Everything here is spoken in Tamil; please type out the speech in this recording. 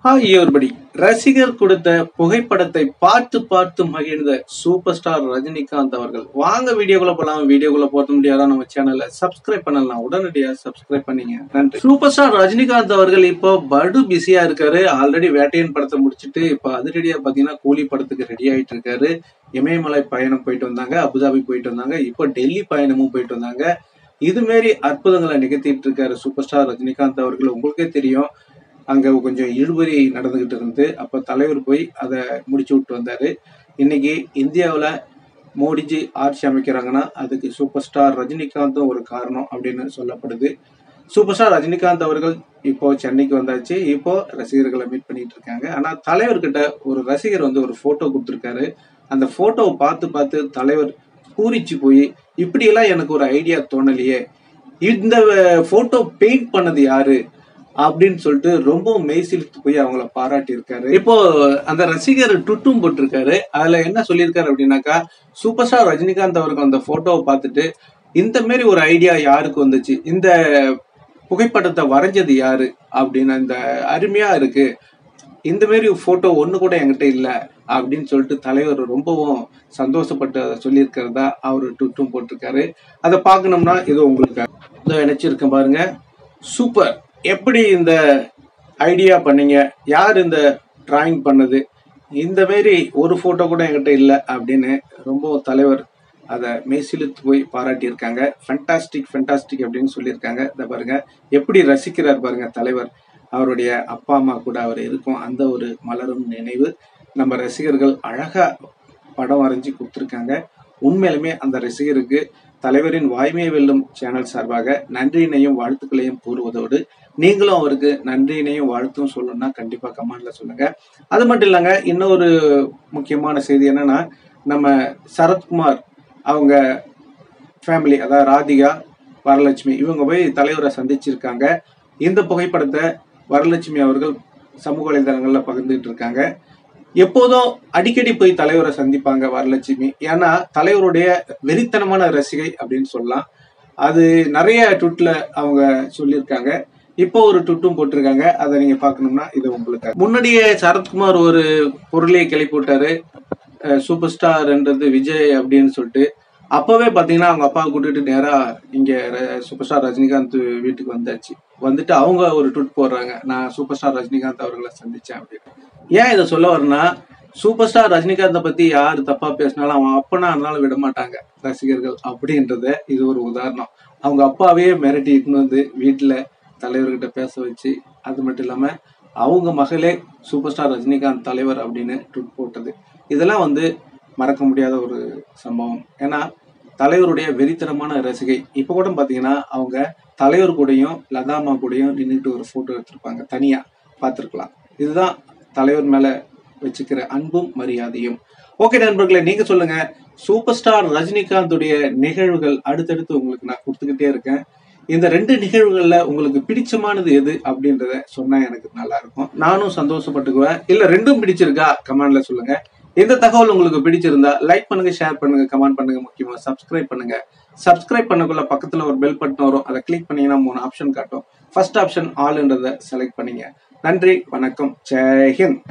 Hi everybody. ரசிகர் கொடுத்த புகைப்படத்தை பார்த்து பார்த்து மகிழ்ந்த சூப்பர் ஸ்டார் ரஜினிகாந்த் அவர்கள் வாங்க வீடியோக்குள்ள போலாம். வீடியோக்குள்ள போக முடியாதா நம்ம சேனலை சப்ஸ்கிரைப் பண்ணலாம். உடனடியா சப்ஸ்கிரைப் பண்ணீங்க. நன்றி. சூப்பர் ஸ்டார் ரஜினிகாந்த் அவர்கள் இப்போ படு பிஸியா இருக்காரு. ஆல்ரெடி வேட்டையன் படத்தை முடிச்சுட்டு இப்போ அதிரடியா பாத்தீங்கன்னா கூலி படத்துக்கு ரெடி ஆயிட்டு இருக்காரு. இமயமலை பயணம் போயிட்டு வந்தாங்க, அபுதாபி போயிட்டு வந்தாங்க, இப்போ டெல்லி பயணமும் போயிட்டு வந்தாங்க. இது மாரி அற்புதங்களை நிகழ்த்திட்டு இருக்காரு சூப்பர் ஸ்டார் ரஜினிகாந்த் அவர்கள். உங்களுக்கே தெரியும், அங்க கொஞ்சம் இழுபறி நடந்துகிட்டு இருந்து அப்ப தலைவர் போய் அதை முடிச்சு விட்டு வந்தாரு. இன்னைக்கு இந்தியாவில் மோடிஜி ஆட்சி அமைக்கிறாங்கன்னா அதுக்கு சூப்பர் ஸ்டார் ரஜினிகாந்தும் ஒரு காரணம் அப்படின்னு சொல்லப்படுது. சூப்பர் ஸ்டார் ரஜினிகாந்த் அவர்கள் இப்போ சென்னைக்கு வந்தாச்சு. இப்போ ரசிகர்களை மீட் பண்ணிட்டு இருக்காங்க. ஆனா தலைவர்கிட்ட ஒரு ரசிகர் ஒரு போட்டோ கொடுத்துருக்காரு. அந்த போட்டோவை பார்த்து பார்த்து தலைவர் பூரிச்சு போய், இப்படியெல்லாம் எனக்கு ஒரு ஐடியா தோணலையே, இந்த போட்டோ பெயிண்ட் பண்ணது யாரு அப்படின்னு சொல்லிட்டு ரொம்ப மெய்சிலித்து போய் அவங்கள பாராட்டி இருக்காரு. இப்போ அந்த ரசிகர் ட்விட்டும் போட்டிருக்காரு. அதுல என்ன சொல்லியிருக்காரு அப்படின்னாக்கா, சூப்பர் ஸ்டார் ரஜினிகாந்த் அவருக்கு அந்த போட்டோவை பார்த்துட்டு இந்த மாதிரி ஒரு ஐடியா யாருக்கு வந்துச்சு, இந்த புகைப்படத்தை வரைஞ்சது யாரு அப்படின்னு, இந்த அருமையா இருக்கு, இந்த மாதிரி போட்டோ ஒண்ணு கூட என்கிட்ட இல்ல அப்படின்னு சொல்லிட்டு தலைவர் ரொம்பவும் சந்தோஷப்பட்டு அதை சொல்லியிருக்கிறதா அவரு ட்விட்டும் போட்டிருக்காரு. அதை பார்க்கணும்னா இது உங்களுக்கு நினைச்சிருக்கேன் பாருங்க. சூப்பர், எப்படி இந்த ஐடியா பண்ணீங்க, யார் இந்த டிராயிங் பண்ணது, இந்த மாரி ஒரு போட்டோ கூட என்கிட்ட இல்லை அப்படின்னு ரொம்ப தலைவர் அதை மெய்சிலித்து போய் பாராட்டி இருக்காங்க. ஃபென்டாஸ்டிக் ஃபென்டாஸ்டிக் அப்படின்னு சொல்லியிருக்காங்க. இதை பாருங்க எப்படி ரசிக்கிறார் பாருங்க தலைவர். அவருடைய அப்பா அம்மா கூட அவர் இருக்கும் அந்த ஒரு மலரும் நினைவு நம்ம ரசிகர்கள் அழகா படம் வரைஞ்சி கொடுத்துருக்காங்க. உண்மையிலுமே அந்த ரசிகருக்கு தலைவரின் வாய்மையை வெல்லும் சேனல் சார்பாக நன்றியினையும் வாழ்த்துக்களையும் கூறுவதோடு, நீங்களும் அவருக்கு நன்றியினையும் வாழ்த்தும் சொல்லணும்னா கண்டிப்பா கமெண்ட்ல சொல்லுங்க. அது மட்டும் இல்லைங்க, இன்னொரு முக்கியமான செய்தி என்னன்னா, நம்ம சரத்குமார் அவங்க ஃபேமிலி, அதாவது ராதிகா, வரலட்சுமி, இவங்க போய் தலைவரை சந்திச்சிருக்காங்க. இந்த புகைப்படத்தை வரலட்சுமி அவர்கள் சமூக வலைதளங்கள்ல பகிர்ந்துட்டு இருக்காங்க. எப்போதும் அடிக்கடி போய் தலைவரை சந்திப்பாங்க வரலட்சுமி. ஏன்னா தலைவருடைய வெறித்தனமான ரசிகை அப்படின்னு சொல்லலாம். அது நிறைய ட்விட்ல அவங்க சொல்லியிருக்காங்க. இப்போ ஒரு ட்விட்டும் போட்டிருக்காங்க. அதை நீங்க பாக்கணும்னா இது உங்களுக்கு. முன்னாடியே சரத்குமார் ஒரு பொருளையை கிளப்பி விட்டாரு, சூப்பர் ஸ்டார்ன்றது விஜய் அப்படின்னு சொல்லிட்டு. அப்பவே பாத்தீங்கன்னா அவங்க அப்பாவை கூட்டிட்டு நேரா இங்க சூப்பர் ஸ்டார் ரஜினிகாந்த் வீட்டுக்கு வந்துட்டு அவங்க ஒரு ட்விட் போடுறாங்க, நான் சூப்பர் ஸ்டார் ரஜினிகாந்த் அவர்களை சந்திச்சேன் அப்படின்னு. ஏன் இதை சொல்ல வரேன்னா, சூப்பர் ஸ்டார் ரஜினிகாந்தை பத்தி யாரு தப்பா பேசினாலும் அவன் அப்பனா இருந்தாலும் விட மாட்டாங்க ரசிகர்கள் அப்படின்றத இது ஒரு உதாரணம். அவங்க அப்பாவே மிரட்டி இட்டுன்னு வீட்டுல தலைவர்கிட்ட பேச வச்சு, அது மட்டும் இல்லாம அவங்க மகளே சூப்பர் ஸ்டார் ரஜினிகாந்த் தலைவர் அப்படின்னு ட்விட் போட்டது, இதெல்லாம் மறக்க முடியாத ஒரு சம்பவம். ஏன்னா தலைவருடைய வெறித்தனமான ரசிகை. இப்ப கூட பாத்தீங்கன்னா அவங்க தலைவர் கூடயும் லதாமா கூடயும் நின்றுட்டு ஒரு போட்டோ எடுத்திருப்பாங்க, தனியா பார்த்திருக்கலாம். இதுதான் தலைவர் மேல வச்சுக்கிற அன்பும் மரியாதையும். ஓகே நண்பர்களே, நீங்க சொல்லுங்க, சூப்பர் ஸ்டார் ரஜினிகாந்துடைய நிகழ்வுகள் அடுத்தடுத்து உங்களுக்கு நான் கொடுத்துக்கிட்டே இருக்கேன். இந்த 2 நிகழ்வுகள்ல உங்களுக்கு பிடிச்சமானது எது அப்படின்றத சொன்னா எனக்கு நல்லா இருக்கும், நானும் சந்தோஷப்பட்டுக்குவேன். இல்ல ரெண்டும் பிடிச்சிருக்கா கமெண்ட்ல சொல்லுங்க. இந்த தகவல் உங்களுக்கு பிடிச்சிருந்தா லைக் பண்ணுங்க, ஷேர் பண்ணுங்க, கமெண்ட் பண்ணுங்க, முக்கியமா சப்ஸ்கிரைப் பண்ணுங்க. சப்ஸ்கிரைப் பண்ணக்குள்ள பக்கத்துல ஒரு பெல் பட்டன் வரும், அதை கிளிக் பண்ணீங்கன்னா 3 ஆப்ஷன் காட்டும். ஃபர்ஸ்ட் ஆப்ஷன் ஆல்ன்றதை செலக்ட் பண்ணீங்க. நன்றி, வணக்கம், ஜெய் ஹிந்த்.